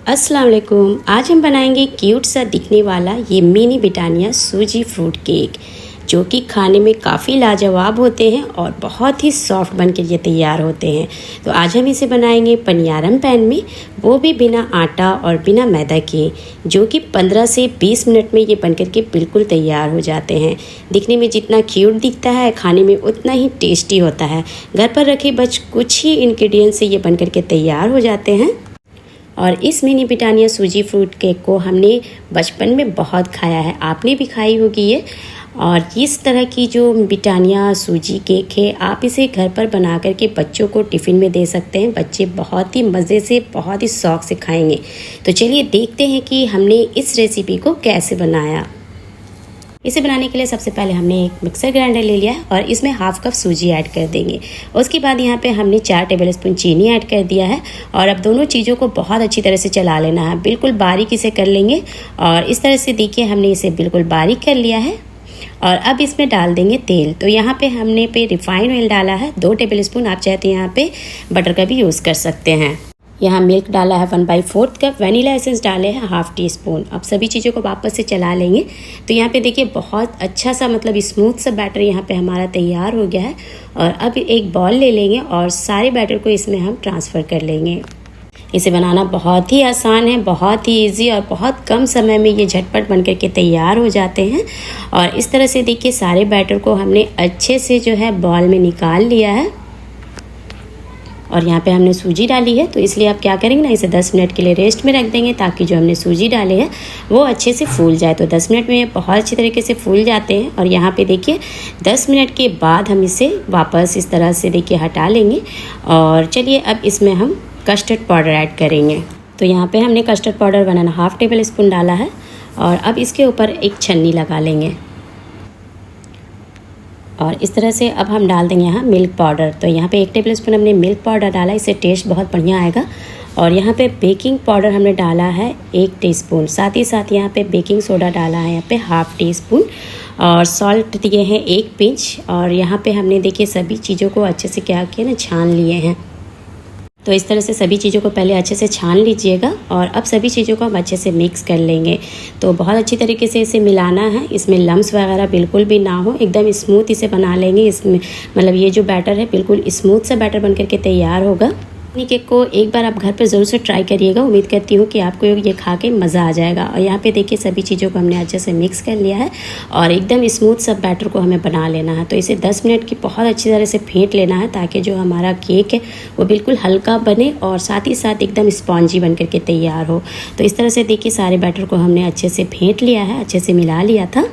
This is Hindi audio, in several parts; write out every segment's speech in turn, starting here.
अस्सलाम वालेकुम। आज हम बनाएंगे क्यूट सा दिखने वाला ये मिनी ब्रिटानिया सूजी फ्रूट केक, जो कि खाने में काफ़ी लाजवाब होते हैं और बहुत ही सॉफ्ट बन के ये तैयार होते हैं। तो आज हम इसे बनाएंगे पनियारम पैन में, वो भी बिना आटा और बिना मैदा के, जो कि 15 से 20 मिनट में ये बनकर के बिल्कुल तैयार हो जाते हैं। दिखने में जितना क्यूट दिखता है, खाने में उतना ही टेस्टी होता है। घर पर रखे बस कुछ ही इंग्रेडिएंट से ये बनकर के तैयार हो जाते हैं। और इस मिनी ब्रिटानिया सूजी फ्रूट केक को हमने बचपन में बहुत खाया है, आपने भी खाई होगी ये। और इस तरह की जो ब्रिटानिया सूजी केक है, आप इसे घर पर बना करके बच्चों को टिफ़िन में दे सकते हैं। बच्चे बहुत ही मज़े से, बहुत ही शौक़ से खाएंगे। तो चलिए देखते हैं कि हमने इस रेसिपी को कैसे बनाया। इसे बनाने के लिए सबसे पहले हमने एक मिक्सर ग्राइंडर ले लिया है और इसमें हाफ कप सूजी ऐड कर देंगे। उसके बाद यहाँ पे हमने 4 टेबलस्पून चीनी ऐड कर दिया है और अब दोनों चीज़ों को बहुत अच्छी तरह से चला लेना है। बिल्कुल बारीक इसे कर लेंगे और इस तरह से देखिए हमने इसे बिल्कुल बारीक कर लिया है। और अब इसमें डाल देंगे तेल। तो यहाँ पे हमने रिफाइंड ऑयल डाला है 2 टेबलस्पून। आप चाहे तो यहाँ पे बटर का भी यूज़ कर सकते हैं। यहाँ मिल्क डाला है 1/4 कप, वनीला एसेंस डाले हैं हाफ टी स्पून। अब सभी चीज़ों को वापस से चला लेंगे। तो यहाँ पे देखिए बहुत अच्छा सा स्मूथ सा बैटर यहाँ पे हमारा तैयार हो गया है। और अब एक बॉल ले लेंगे और सारे बैटर को इसमें हम ट्रांसफ़र कर लेंगे। इसे बनाना बहुत ही आसान है, बहुत ही इजी और बहुत कम समय में ये झटपट बनकर के तैयार हो जाते हैं। और इस तरह से देखिए सारे बैटर को हमने अच्छे से जो है बॉल में निकाल लिया है। और यहाँ पे हमने सूजी डाली है, तो इसलिए आप क्या करेंगे ना, इसे 10 मिनट के लिए रेस्ट में रख देंगे ताकि जो हमने सूजी डाले हैं वो अच्छे से फूल जाए। तो 10 मिनट में बहुत अच्छी तरीके से फूल जाते हैं। और यहाँ पे देखिए 10 मिनट के बाद हम इसे वापस इस तरह से देखिए हटा लेंगे। और चलिए अब इसमें हम कस्टर्ड पाउडर ऐड करेंगे। तो यहाँ पे हमने कस्टर्ड पाउडर 1.5 टेबलस्पून डाला है और अब इसके ऊपर एक छन्नी लगा लेंगे। और इस तरह से अब हम डाल देंगे यहाँ मिल्क पाउडर। तो यहाँ पे 1 टेबलस्पून हमने मिल्क पाउडर डाला, इससे टेस्ट बहुत बढ़िया आएगा। और यहाँ पे बेकिंग पाउडर हमने डाला है 1 टीस्पून। साथ ही साथ यहाँ पे बेकिंग सोडा डाला है यहाँ पे हाफ टी स्पून। और सॉल्ट दिए हैं 1 पिंच। और यहाँ पे हमने देखिए सभी चीज़ों को अच्छे से क्या किया ना, छान लिए हैं। तो इस तरह से सभी चीज़ों को पहले अच्छे से छान लीजिएगा और अब सभी चीज़ों को हम अच्छे से मिक्स कर लेंगे। तो बहुत अच्छी तरीके से इसे मिलाना है, इसमें लम्स वगैरह बिल्कुल भी ना हो, एकदम स्मूथ इसे बना लेंगे। इसमें ये जो बैटर है बिल्कुल स्मूथ सा बैटर बनकर के तैयार होगा। केक को एक बार आप घर पर ज़रूर से ट्राई करिएगा। उम्मीद करती हूँ कि आपको ये खा के मज़ा आ जाएगा। और यहाँ पे देखिए सभी चीज़ों को हमने अच्छे से मिक्स कर लिया है और एकदम स्मूथ सब बैटर को हमें बना लेना है। तो इसे 10 मिनट की बहुत अच्छी तरह से फेंट लेना है ताकि जो हमारा केक है वो बिल्कुल हल्का बने और साथ ही साथ एकदम स्पॉन्जी बन करके तैयार हो। तो इस तरह से देखिए सारे बैटर को हमने अच्छे से फेंट लिया है, अच्छे से मिला लिया था।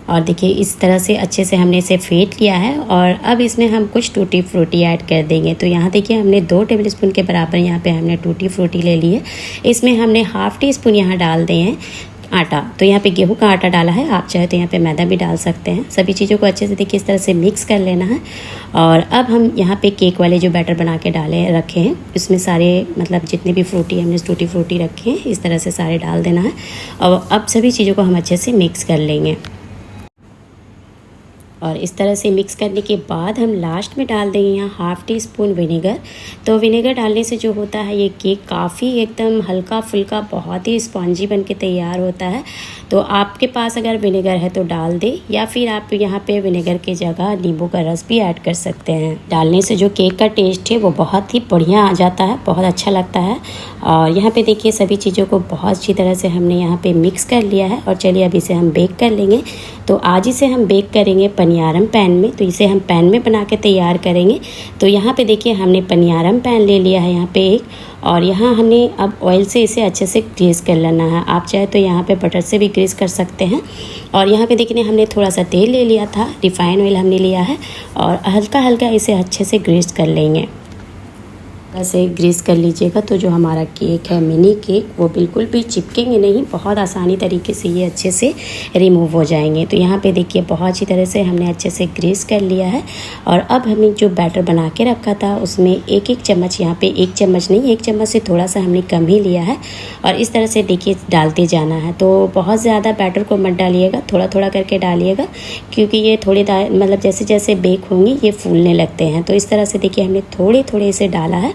और देखिए इस तरह से अच्छे से हमने इसे फेंट लिया है। और अब इसमें हम कुछ टूटी फ्रूटी ऐड कर देंगे। तो यहाँ देखिए हमने 2 टेबलस्पून के बराबर यहाँ पे हमने टूटी फ्रूटी ले ली है। इसमें हमने हाफ टी स्पून यहाँ डाल दिए हैं आटा। तो यहाँ पे गेहूं का आटा डाला है, आप चाहे तो यहाँ पे मैदा भी डाल सकते हैं। सभी चीज़ों को अच्छे से देखिए इस तरह से मिक्स कर लेना है। और अब हम यहाँ पे केक वाले जो बैटर बना के रखे हैं, इसमें सारे जितने भी फ्रूटी हमने टूटी फ्रूटी रखे हैं इस तरह से सारे डाल देना है। और अब सभी चीज़ों को हम अच्छे से मिक्स कर लेंगे। और इस तरह से मिक्स करने के बाद हम लास्ट में डाल देंगे यहाँ हाफ टी स्पून विनेगर। तो विनेगर डालने से जो होता है ये केक काफ़ी एकदम हल्का फुल्का बहुत ही स्पॉन्जी बन के तैयार होता है। तो आपके पास अगर विनेगर है तो डाल दें, या फिर आप यहाँ पे विनेगर की जगह नींबू का रस भी ऐड कर सकते हैं। डालने से जो केक का टेस्ट है वो बहुत ही बढ़िया आ जाता है, बहुत अच्छा लगता है। और यहाँ पे देखिए सभी चीज़ों को बहुत अच्छी तरह से हमने यहाँ पे मिक्स कर लिया है। और चलिए अब इसे हम बेक कर लेंगे। तो आज इसे हम बेक करेंगे पनियारम पैन में। तो इसे हम पैन में बना के तैयार करेंगे। तो यहाँ पे देखिए हमने पनियारम पैन ले लिया है यहाँ पे एक, और यहाँ हमने अब ऑयल से इसे अच्छे से ग्रीस कर लेना है। आप चाहे तो यहाँ पे बटर से भी ग्रीस कर सकते हैं। और यहाँ पे देखिए हमने थोड़ा सा तेल ले लिया था, रिफाइंड ऑयल हमने लिया है और हल्का हल्का इसे अच्छे से ग्रीस कर लेंगे। ऐसे ग्रीस कर लीजिएगा तो जो हमारा केक है मिनी केक वो बिल्कुल भी चिपकेंगे नहीं, बहुत आसानी तरीके से ये अच्छे से रिमूव हो जाएंगे। तो यहाँ पे देखिए बहुत अच्छी तरह से हमने अच्छे से ग्रीस कर लिया है। और अब हमने जो बैटर बना के रखा था उसमें एक एक चम्मच, यहाँ पे एक चम्मच नहीं, एक चम्मच से थोड़ा सा हमने कम ही लिया है और इस तरह से देखिए डालते जाना है। तो बहुत ज़्यादा बैटर को मत डालिएगा, थोड़ा थोड़ा करके डालिएगा, क्योंकि ये थोड़े मतलब जैसे जैसे बेक होंगे ये फूलने लगते हैं। तो इस तरह से देखिए हमने थोड़े थोड़े से डाला है।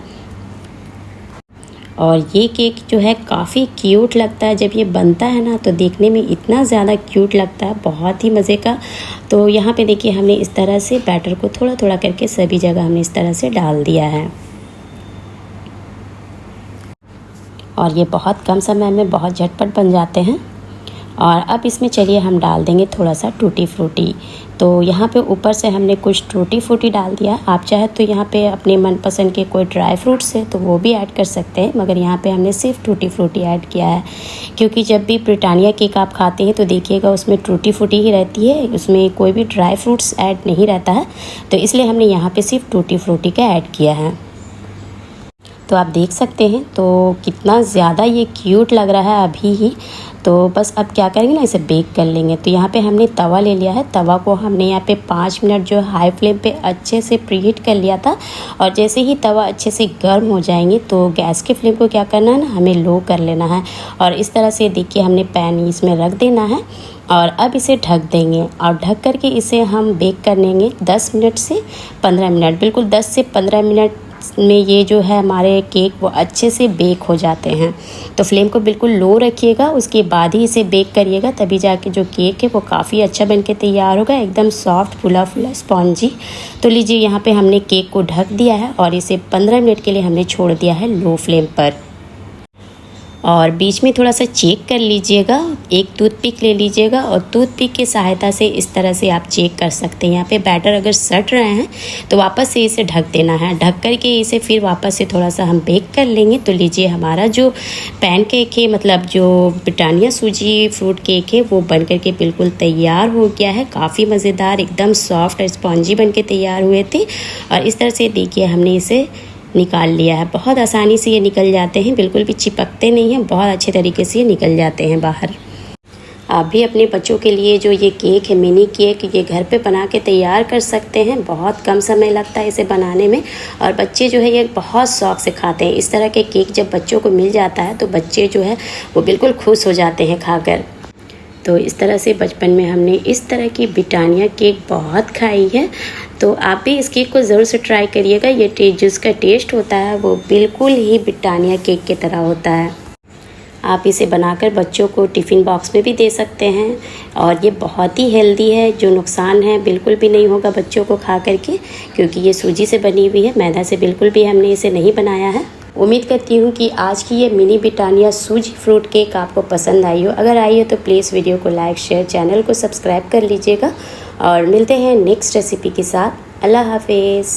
और ये केक जो है काफ़ी क्यूट लगता है, जब ये बनता है ना तो देखने में इतना ज़्यादा क्यूट लगता है, बहुत ही मज़े का। तो यहाँ पे देखिए हमने इस तरह से बैटर को थोड़ा थोड़ा करके सभी जगह हमने इस तरह से डाल दिया है और ये बहुत कम समय में बहुत झटपट बन जाते हैं। और अब इसमें चलिए हम डाल देंगे थोड़ा सा टूटी फ्रूटी। तो यहाँ पे ऊपर से हमने कुछ टूटी फ्रूटी डाल दिया। आप चाहे तो यहाँ पे अपने मनपसंद के कोई ड्राई फ्रूट्स है तो वो भी ऐड कर सकते हैं, मगर यहाँ पे हमने सिर्फ टूटी फ्रूटी ऐड किया है, क्योंकि जब भी ब्रिटानिया केक आप खाते हैं तो देखिएगा उसमें टूटी फ्रूटी ही रहती है, उसमें कोई भी ड्राई फ्रूट्स ऐड नहीं रहता है। तो इसलिए हमने यहाँ पर सिर्फ टूटी फ्रूटी का ऐड किया है। तो आप देख सकते हैं तो कितना ज़्यादा ये क्यूट लग रहा है अभी ही। तो बस अब क्या करेंगे ना, इसे बेक कर लेंगे। तो यहाँ पे हमने तवा ले लिया है, तवा को हमने यहाँ पे 5 मिनट जो हाई फ्लेम पे अच्छे से प्रीहीट कर लिया था। और जैसे ही तवा अच्छे से गर्म हो जाएंगे तो गैस के फ्लेम को क्या करना है ना, हमें लो कर लेना है। और इस तरह से देखिए हमने पैन इसमें रख देना है और अब इसे ढक देंगे और ढक करके इसे हम बेक कर लेंगे 10 मिनट से 15 मिनट। बिल्कुल 10 से 15 मिनट में ये जो है हमारे केक वो अच्छे से बेक हो जाते हैं। तो फ्लेम को बिल्कुल लो रखिएगा, उसके बाद ही इसे बेक करिएगा, तभी जाके जो केक है वो काफ़ी अच्छा बनके तैयार होगा, एकदम सॉफ्ट फुला फुला स्पॉन्जी। तो लीजिए यहाँ पे हमने केक को ढक दिया है और इसे 15 मिनट के लिए हमने छोड़ दिया है लो फ्लेम पर। और बीच में थोड़ा सा चेक कर लीजिएगा, एक टूथपिक ले लीजिएगा और टूथपिक की सहायता से इस तरह से आप चेक कर सकते हैं। यहाँ पे बैटर अगर सट रहे हैं तो वापस से इसे ढक देना है, ढक करके इसे फिर वापस से थोड़ा सा हम बेक कर लेंगे। तो लीजिए हमारा जो पैन केक है, मतलब जो ब्रिटानिया सूजी फ्रूट केक है, वो बन करके बिल्कुल तैयार हो गया है। काफ़ी मज़ेदार, एकदम सॉफ्ट और स्पॉन्जी बन के तैयार हुए थे। और इस तरह से देखिए हमने इसे निकाल लिया है। बहुत आसानी से ये निकल जाते हैं, बिल्कुल भी चिपकते नहीं हैं, बहुत अच्छे तरीके से ये निकल जाते हैं बाहर। आप भी अपने बच्चों के लिए जो ये केक है मिनी केक, ये घर पे बना के तैयार कर सकते हैं। बहुत कम समय लगता है इसे बनाने में और बच्चे जो है ये बहुत शौक से खाते हैं। इस तरह के केक जब बच्चों को मिल जाता है तो बच्चे जो है वो बिल्कुल खुश हो जाते हैं खाकर। तो इस तरह से बचपन में हमने इस तरह की ब्रिटानिया केक बहुत खाई है। तो आप भी इस केक को ज़रूर से ट्राई करिएगा। ये जिसका टेस्ट होता है वो बिल्कुल ही ब्रिटानिया केक की तरह होता है। आप इसे बनाकर बच्चों को टिफ़िन बॉक्स में भी दे सकते हैं और ये बहुत ही हेल्दी है, जो नुकसान है बिल्कुल भी नहीं होगा बच्चों को खा करके, क्योंकि ये सूजी से बनी हुई है, मैदा से बिल्कुल भी हमने इसे नहीं बनाया है। उम्मीद करती हूँ कि आज की ये मिनी ब्रिटानिया सूजी फ्रूट केक आपको पसंद आई हो। अगर आई हो तो प्लीज़ वीडियो को लाइक, शेयर, चैनल को सब्सक्राइब कर लीजिएगा और मिलते हैं नेक्स्ट रेसिपी के साथ। अल्लाह हाफिज़।